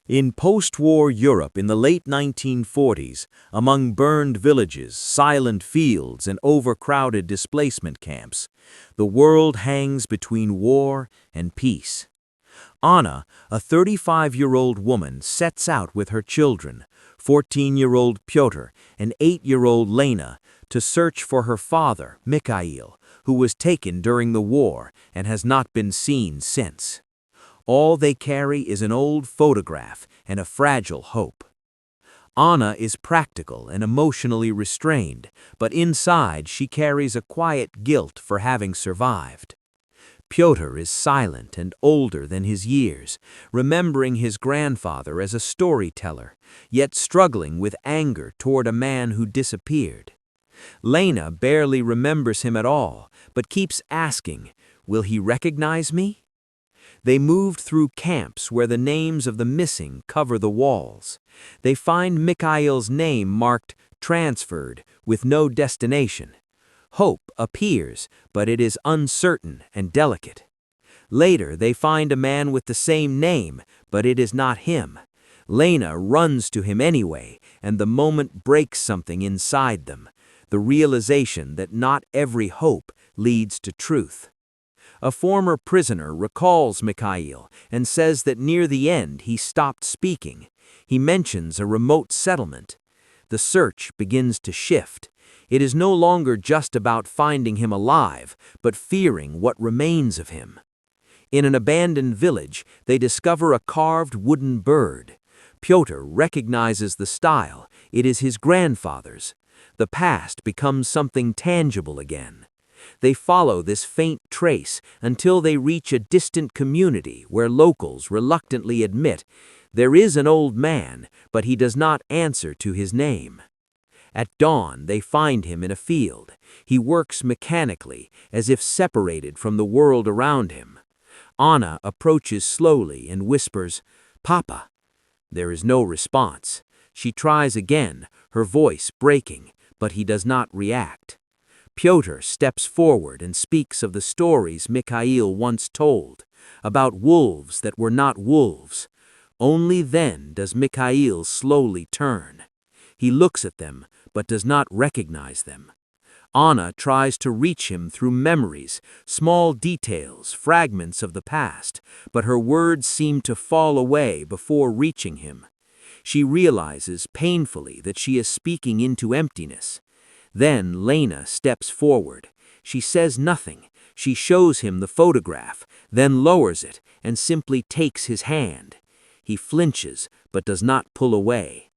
In post-war Europe in the late 1940s, among burned villages, silent fields, and overcrowded displacement camps, the world hangs between war and peace. Anna, a 35-year-old woman, sets out with her children, 14-year-old Pyotr and 8-year-old Lena, to search for her father, Mikhail, who was taken during the war and has not been seen since. All they carry is an old photograph and a fragile hope. Anna is practical and emotionally restrained, but inside she carries a quiet guilt for having survived. Pyotr is silent and older than his years, remembering his grandfather as a storyteller, yet struggling with anger toward a man who disappeared. Lena barely remembers him at all, but keeps asking, "Will he recognize me?" They moved through camps where the names of the missing cover the walls. They find Mikhail's name marked transferred with no destination. Hope appears, but it is uncertain and delicate. Later, they find a man with the same name, but it is not him. Lena runs to him anyway, and the moment breaks something inside them, the realization that not every hope leads to truth. A former prisoner recalls Mikhail and says that near the end he stopped speaking. He mentions a remote settlement. The search begins to shift. It is no longer just about finding him alive, but fearing what remains of him. In an abandoned village, they discover a carved wooden bird. Pyotr recognizes the style. It is his grandfather's. The past becomes something tangible again. They follow this faint trace until they reach a distant community where locals reluctantly admit there is an old man, but he does not answer to his name. At dawn, they find him in a field. He works mechanically, as if separated from the world around him. Anna approaches slowly and whispers, "Papa." There is no response. She tries again, her voice breaking, but he does not react. Pyotr steps forward and speaks of the stories Mikhail once told, about wolves that were not wolves. Only then does Mikhail slowly turn. He looks at them, but does not recognize them. Anna tries to reach him through memories, small details, fragments of the past, but her words seem to fall away before reaching him. She realizes painfully that she is speaking into emptiness. Then Lena steps forward. She says nothing. She shows him the photograph, then lowers it and simply takes his hand. He flinches, but does not pull away.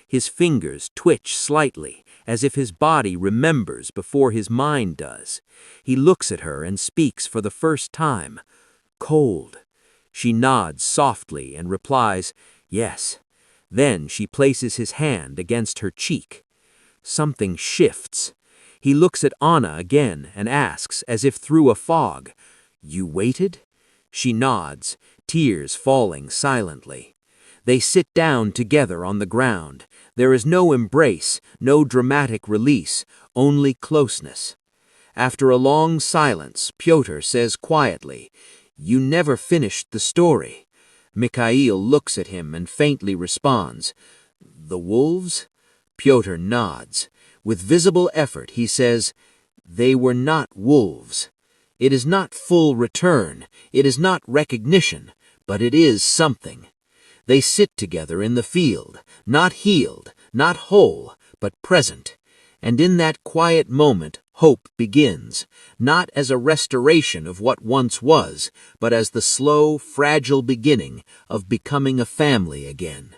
His fingers twitch slightly, as if his body remembers before his mind does. He looks at her and speaks for the first time. "Cold." She nods softly and replies, "Yes." Then she places his hand against her cheek. Something shifts. He looks at Anna again and asks, as if through a fog, "You waited?" She nods, tears falling silently. They sit down together on the ground. There is no embrace, no dramatic release, only closeness. After a long silence, Pyotr says quietly, "You never finished the story." Mikhail looks at him and faintly responds, "The wolves?" Pyotr nods. With visible effort, he says, "They were not wolves. It is not full return, it is not recognition, but it is something." They sit together in the field, not healed, not whole, but present. And in that quiet moment, hope begins, not as a restoration of what once was, but as the slow, fragile beginning of becoming a family again.